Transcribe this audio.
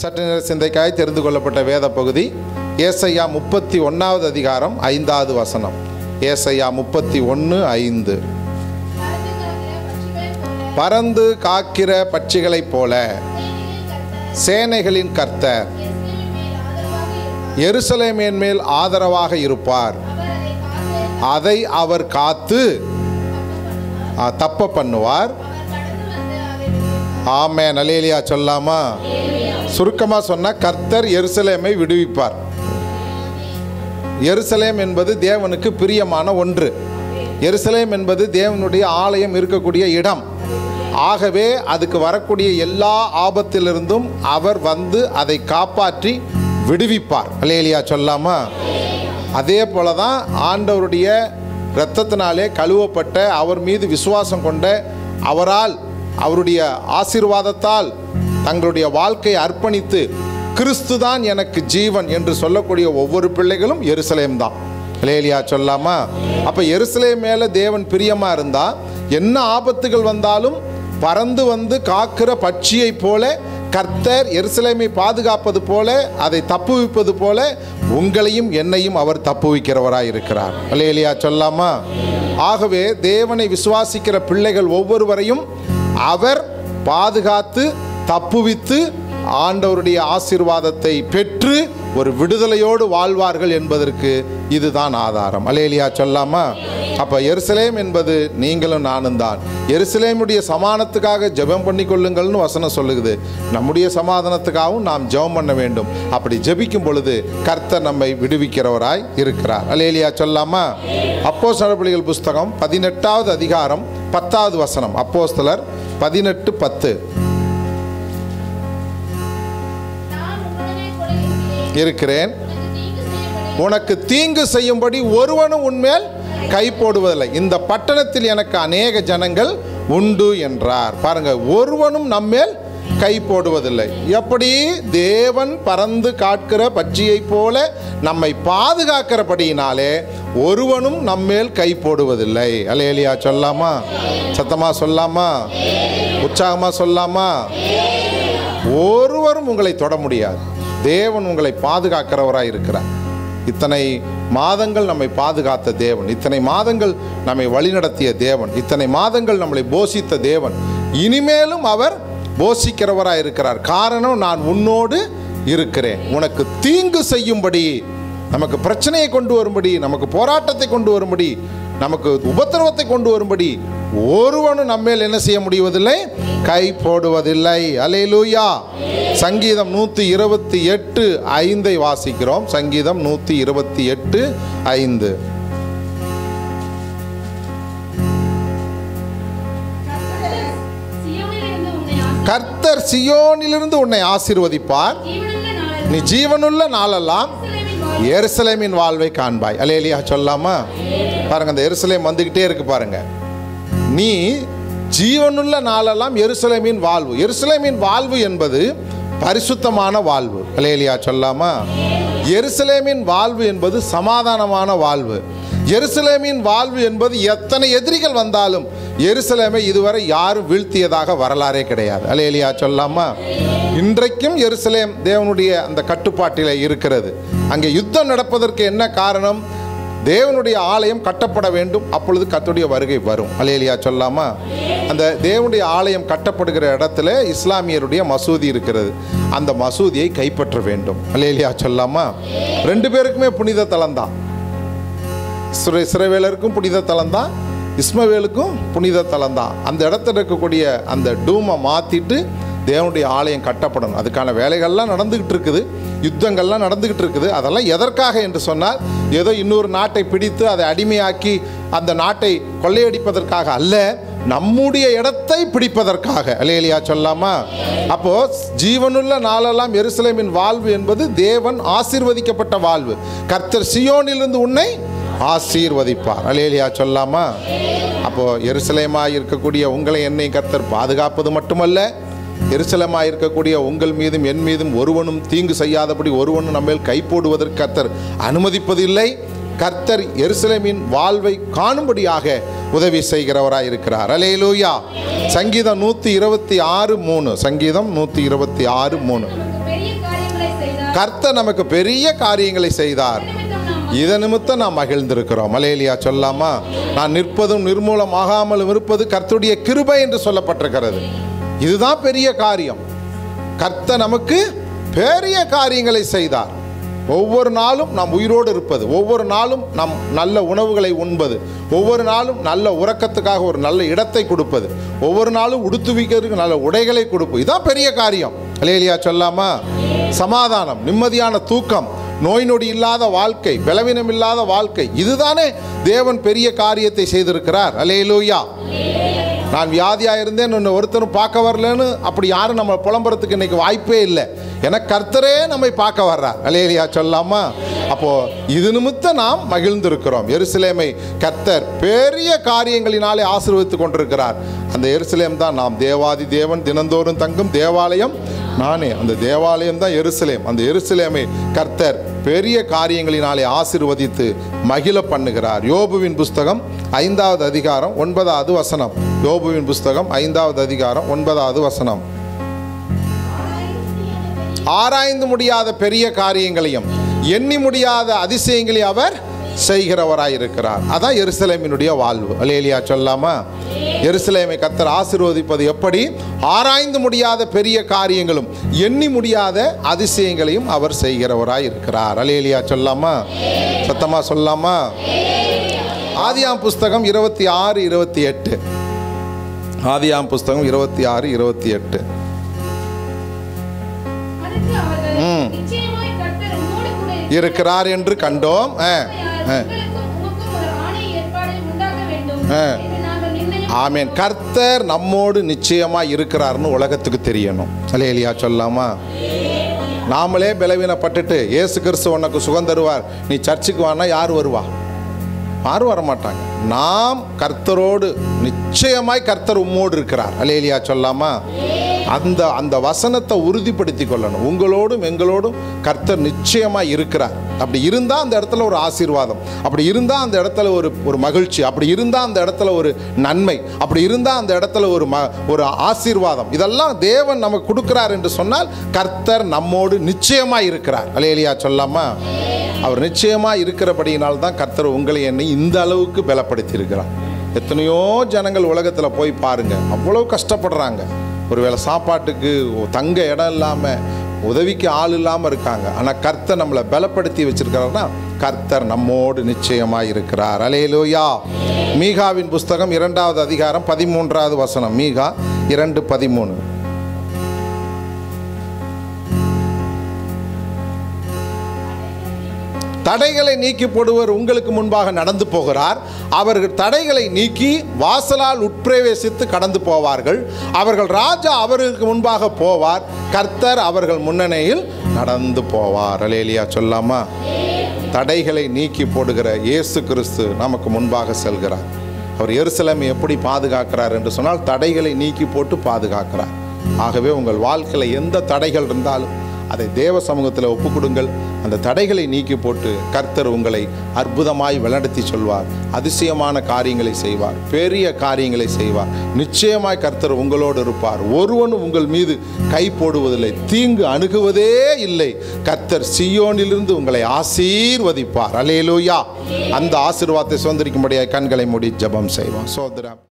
சற்று நேர சிந்தைக்காய் தெரிந்து கொள்ளப்பட்ட வேத பகுதி ஏசாயா 31வது அதிகாரம் 5வது வசனம். ஏசாயா 31:5. பறந்து காக்கிற பட்சிகளைப் போல சேனைகளின் கர்த்தர் எருசலேமின் மேல் ஆதரவாக இருப்பார். அதை அவர் காத்து தப்ப பண்ணுவார். ஆமென், அல்லேலூயா சொல்லாமா? சுருக்கமாக சொன்னால் கர்த்தர் எருசலேமை விடுவிப்பார். எருசலேம் என்பது தேவனுக்கு பிரியமான ஒன்று. எருசலேம் என்பது தேவனுடைய ஆலயம் இருக்கக்கூடிய இடம். ஆகவே அதுக்கு வரக்கூடிய எல்லா ஆபத்திலிருந்தும் அவர் வந்து அதை காப்பாற்றி விடுவிப்பார். அல்லேலூயா சொல்லாமா? அதே போல தான் ஆண்டவருடைய இரத்தத்தினாலே கழுவப்பட்ட, அவர் மீது விசுவாசம் கொண்ட, அவரால் அவருடைய ஆசீர்வாதத்தால் தங்களுடைய வாழ்க்கையை அர்ப்பணித்து கிறிஸ்து தான் எனக்கு ஜீவன் என்று சொல்லக்கூடிய ஒவ்வொரு பிள்ளைகளும் எருசலேம் தான். அல்லேலூயா சொல்லாமா? அப்போ எருசலேம் மேலே தேவன் பிரியமாக இருந்தால் என்ன ஆபத்துகள் வந்தாலும் பறந்து வந்து காக்கிற பட்சியை போல கர்த்தர் எருசலேமை பாதுகாப்பது போல, அதை தப்புவிப்பது போல உங்களையும் என்னையும் அவர் தப்புவிக்கிறவராய் இருக்கிறார். அல்லேலூயா சொல்லாமா? ஆகவே தேவனை விசுவாசிக்கிற பிள்ளைகள் ஒவ்வொருவரையும் அவர் பாதுகாத்து தப்புவித்து ஆண்டவருடைய ஆசீர்வாதத்தை பெற்று ஒரு விடுதலையோடு வாழ்வார்கள் என்பதற்கு இதுதான் ஆதாரம். அல்லேலூயா சொல்லாமா? அப்போ எருசலேம் என்பது நீங்களும் நானும் தான். எருசலேமுடைய சமாதானத்துக்காக ஜெபம் பண்ணி கொள்ளுங்கள்னு வசனம் சொல்லுகிறது. நம்முடைய சமாதானத்துக்காகவும் நாம் ஜெபம் பண்ண வேண்டும். அப்படி ஜெபிக்கும் பொழுது கர்த்தர் நம்மை விடுவிக்கிறவராய் இருக்கிறார். அல்லேலூயா சொல்லாமா? அப்போஸ்தலர் நடபடிகள் புஸ்தகம் 18வது அதிகாரம் 10வது வசனம். அப்போஸ்தலர் 18:10. இருக்கிறேன், உனக்கு தீங்கு செய்யும்படி ஒருவனும் உன்மேல் கை போடுவதில்லை. இந்த பட்டணத்தில் எனக்கு அநேக ஜனங்கள் உண்டு என்றார். பாருங்க, ஒருவனும் நம்மேல் கை போடுவதில்லை. எப்படி? தேவன் பறந்து காக்கிற பட்சியை போல நம்மை பாதுகாக்கிறபடியினாலே ஒருவனும் நம்மேல் கை போடுவதில்லை. அல்லேலூயா சொல்லாமா? சத்தமா சொல்லாமா? உற்சாகமா சொல்லாமா? ஒருவரும் உங்களை தொட முடியாது. தேவன் உங்களை பாதுகாக்கிறவராய் இருக்கிறார். இத்தனை மாதங்கள் நம்மை பாதுகாத்த தேவன், இத்தனை மாதங்கள் நம்மை வழிநடத்திய தேவன், இத்தனை மாதங்கள் நம்மளை போஷித்த தேவன், இனிமேலும் அவர் போஷிக்கிறவராய் இருக்கிறார். காரணம், நான் உன்னோடு இருக்கிறேன். உனக்கு தீங்கு செய்யும்படி, நமக்கு பிரச்சனையை கொண்டு வரும்படி, நமக்கு போராட்டத்தை கொண்டு வரும்படி, நமக்கு உபத்திரவத்தை கொண்டு வரும்படி ஒருவனும் நம்மேல் என்ன செய்ய முடிவதில்லை? கை போடுவதில்லை. அல்லேலூயா. சங்கீதம் 128:5 வாசிக்கிறோம். சங்கீதம் 128:5. கர்த்தர் சியோனிலிருந்து உன்னை ஆசீர்வதிப்பார். நீ ஜீவனுள்ள நாளெல்லாம் எருசலேமின் வாழ்வை காண்பாய். அல்லேலூயா சொல்லாமா? பாருங்க, அந்த எருசலேம் வந்துகிட்டே இருக்கு பாருங்க. நீ ஜீவனுள்ள நாளெல்லாம் எருசலேமின் வாழ்வு. எருசலேமின் வாழ்வு என்பது பரிசுத்தமான வாழ்வு. அல்லேலூயா சொல்லாமா? எருசலேமின் வாழ்வு என்பது சமாதானமான வாழ்வு. எருசலேமின் வாழ்வு என்பது எத்தனை எதிரிகள் வந்தாலும் எருசலேமை இதுவரை யாரும் வீழ்த்தியதாக வரலாறே கிடையாது. அல்லேலூயா சொல்லாமா? இன்றைக்கும் எருசலேம் தேவனுடைய அந்த கட்டுப்பாட்டில் இருக்கிறது. அங்கே யுத்தம் நடப்பதற்கு என்ன காரணம்? தேவனுடைய ஆலயம் கட்டப்பட வேண்டும், அப்பொழுது கர்த்தருடைய வருகை வரும். அல்லேலூயா சொல்லாமா? அந்த தேவனுடைய ஆலயம் கட்டப்படுகிற இடத்துல இஸ்லாமியருடைய மசூதி இருக்கிறது. அந்த மசூதியை கைப்பற்ற வேண்டும். அல்லேலூயா சொல்லாமா? 2 பேருக்குமே புனித தலம்தான். இஸ்ரவேலருக்கும் புனித தலம்தான், இஸ்மவேலுக்கும் புனித தலம்தான். அந்த இடத்துல இருக்கக்கூடிய அந்த டூமை மாற்றிட்டு தேவனுடைய ஆலயம் கட்டப்படணும். அதுக்கான வேலைகள்லாம் நடந்துக்கிட்டு இருக்குது, யுத்தங்கள்லாம் நடந்துக்கிட்டு இருக்குது. அதெல்லாம் எதற்காக என்று சொன்னால், ஏதோ இன்னொரு நாட்டை பிடித்து அதை அடிமையாக்கி அந்த நாட்டை கொள்ளையடிப்பதற்காக அல்ல, நம்முடைய இடத்தை பிடிப்பதற்காக. அல்லேலூயா சொல்லாமா? அப்போ ஜீவனுள்ள நாளெல்லாம் எருசலேமின் வாழ்வு என்பது தேவன் ஆசீர்வதிக்கப்பட்ட வாழ்வு. கர்த்தர் சியோனிலிருந்து உன்னை ஆசீர்வதிப்பார். அல்லேலூயா சொல்லாமா? அப்போ எருசலேமாய் இருக்கக்கூடிய உங்களை என்னை கர்த்தர் பாதுகாப்பது மட்டுமல்ல, எருசலேமாய் இருக்கக்கூடிய உங்கள் மீதும் என் மீதும் ஒருவனும் தீங்கு செய்யாதபடி ஒருவனும் நம்மேல் கை போடுவதற்கு கர்த்தர் அனுமதிப்பதில்லை. கர்த்தர் எருசலேமின் வாழ்வை காணும்படியாக உதவி செய்கிறவராய் இருக்கிறார். அல்லேலூயா. சங்கீதம் 126:3. சங்கீதம் 126:3. கர்த்தர் நமக்கு பெரிய காரியங்களை செய்தார், இதை நிமித்தம் நாம் மகிழ்ந்திருக்கிறோம். அல்லேலூயா சொல்லாமா? நான் நிற்பதும் நிர்மூலமாகாமலும் இருப்பது கர்த்தருடைய கிருபை என்று சொல்லப்பட்டிருக்கிறது. இதுதான் பெரிய காரியம். கர்த்தர் நமக்கு பெரிய காரியங்களை செய்தார். ஒவ்வொரு நாளும் நாம் உயிரோடு இருப்பது, ஒவ்வொரு நாளும் நாம் நல்ல உணவுகளை உண்பது, ஒவ்வொரு நாளும் நல்ல உறக்கத்துக்காக ஒரு நல்ல இடத்தை கொடுப்பது, ஒவ்வொரு நாளும் உடுத்துவிக்கிறதுக்கு நல்ல உடைகளை கொடுப்பது, இதுதான் பெரிய காரியம். அல்லேலூயா சொல்லாமா? சமாதானம், நிம்மதியான தூக்கம், நோய் நொடி இல்லாத வாழ்க்கை, பலவீனம் இல்லாத வாழ்க்கை, இதுதானே தேவன் பெரிய காரியத்தை செய்திருக்கிறார். அல்லேலூயா. நான் வியாதியாக இருந்தேன், ஒருத்தரும் பார்க்க வரலன்னு அப்படி யாரும் நம்ம புலம்புறதுக்கு இன்னைக்கு வாய்ப்பே இல்லை. எனக்கு கர்த்தரே நம்மை பார்க்க வர்றார். அல்லேலூயா சொல்லாமா? அப்போ இது நிமித்தம் நாம் மகிழ்ந்திருக்கிறோம். எருசலேமை கர்த்தர் பெரிய காரியங்களினாலே ஆசீர்வதித்து கொண்டிருக்கிறார். அந்த எருசலேம் தான் நாம் தேவாதி தேவன் தினந்தோறும் தங்கும் தேவாலயம் நானே. அந்த தேவாலயம் தான் எருசலேம். அந்த எருசலேமை கர்த்தர் பெரிய காரியங்களினாலே ஆசீர்வதித்து மகிழ பண்ணுகிறார். யோபுவின் புஸ்தகம் 5வது அதிகாரம் 9வது வசனம். யோபுவின் புஸ்தகம் 5வது அதிகாரம் 9வது வசனம். ஆராய்ந்து முடியாத பெரிய காரியங்களையும் எண்ணி முடியாத அதிசயங்களையும் அவர் செய்கிறவராயிருக்கிறார். அதான் எருசலேமினுடைய வாழ்வு. அல்லேலூயா சொல்லாமா? எருசலேமை கர்த்தர் ஆசீர்வதிப்பது எப்படி? ஆராய்ந்து முடியாத பெரிய காரியங்களும் எண்ணி முடியாத அதிசயங்களையும் அவர் செய்கிறவராயிருக்கிறார். அல்லேலூயா சொல்லாமா? சத்தமா சொல்லாமா? ஆதியாம் புஸ்தகம் 26:28. ஆதியாம் புஸ்தகம் 26:28. இருக்கிறார் என்று கண்டோம். ஆமென். கர்த்தர் நம்மோடு நிச்சயமாக இருக்கிறார்னு உலகத்துக்கு தெரியணும். அல்லேலூயா சொல்லாமா? நாமளே பலவீனப்பட்டுட்டு இயேசு கிறிஸ்து உனக்கு சுகம் தருவார், நீ சர்ச்சுக்கு வானா யார் வருவா? யாரும் வரமாட்டாங்க. நாம் கர்த்தரோடு நிச்சயமாய் கர்த்தர் உம்மோடு இருக்கிறார். அல்லேலூயா சொல்லாமா? அந்த வசனத்தை உறுதிப்படுத்தி கொள்ளணும். உங்களோடும் எங்களோடும் கர்த்தர் நிச்சயமாக இருக்கிறார். அப்படி இருந்தால் அந்த இடத்துல ஒரு ஆசீர்வாதம், அப்படி இருந்தால் அந்த இடத்துல ஒரு மகிழ்ச்சி, அப்படி இருந்தால் அந்த இடத்துல ஒரு நன்மை, அப்படி இருந்தால் அந்த இடத்துல ஒரு ஆசீர்வாதம், இதெல்லாம் தேவன் நமக்கு கொடுக்கிறார் என்று சொன்னால் கர்த்தர் நம்மோடு நிச்சயமாக இருக்கிறார். அல்லேலூயா சொல்லாமா? அவர் நிச்சயமாக இருக்கிறபடியினால் தான் கர்த்தர் உங்களை என்னை இந்த அளவுக்கு பலப்படுத்தி இருக்கிறார். எத்தனையோ ஜனங்கள் உலகத்தில் போய் பாருங்க, அவ்வளோ கஷ்டப்படுறாங்க. ஒருவேளை சாப்பாட்டுக்கு தங்க இடம் இல்லாமல், உதவிக்கு ஆள் இல்லாமல் இருக்காங்க. ஆனால் கர்த்தர் நம்மளை பலப்படுத்தி வச்சிருக்கிறார்னா கர்த்தர் நம்மோடு நிச்சயமாக இருக்கிறார். அல்லேலூயா. மீகாவின் புஸ்தகம் 2வது அதிகாரம் 13வது வசனம். மீகா 2:13. தடைகளை நீக்கி போடுவர் உங்களுக்கு முன்பாக நடந்து போகிறார். அவர்கள் தடைகளை நீக்கி வாசலால் உட்பிரவேசித்து கடந்து போவார்கள். அவர்கள் ராஜா அவர்களுக்கு முன்பாக போவார், கர்த்தர் அவர்கள் முன்னணியில் நடந்து போவார். அல்லேலூயா சொல்லாமா? தடைகளை நீக்கி போடுகிற இயேசு கிறிஸ்து நமக்கு முன்பாக செல்கிறார். அவர் எருசலேமை எப்படி பாதுகாக்கிறார் என்று சொன்னால் தடைகளை நீக்கி போட்டு பாதுகாக்கிறார். ஆகவே உங்கள் வாழ்க்கையில் எந்த தடைகள் இருந்தாலும் அதை தேவ சமூகத்தில் ஒப்புக்கொடுங்கள். அந்த தடைகளை நீக்கி போட்டு கர்த்தர் உங்களை அற்புதமாய் வழிநடத்தி சொல்வார். அதிசயமான காரியங்களை செய்வார், பெரிய காரியங்களை செய்வார். நிச்சயமாய் கர்த்தர் உங்களோடு இருப்பார். ஒருவனும் உங்கள் மீது கை போடுவதில்லை, தீங்கு அணுகுவதே இல்லை. கர்த்தர் சீயோனிலிருந்து உங்களை ஆசீர்வதிப்பார். அல்லேலூயா. அந்த ஆசீர்வாதத்தை சுதந்திரிக்கும்படியாய் கண்களை மூடி ஜெபம் செய்வோம். சோதரம்.